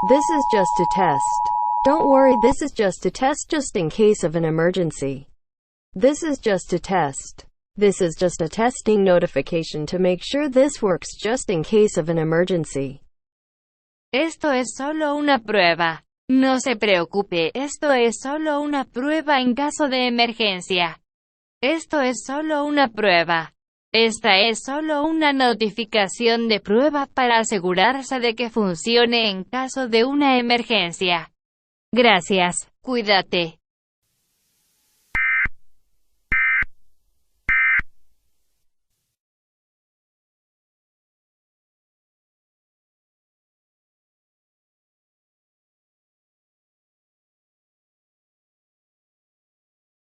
This is just a test. Don't worry, this is just a test just in case of an emergency. This is just a test. This is just a testing notification to make sure this works just in case of an emergency. Esto es solo una prueba. No se preocupe, esto es solo una prueba en caso de emergencia. Esto es solo una prueba. Esta es solo una notificación de prueba para asegurarse de que funcione en caso de una emergencia. Gracias. Cuídate.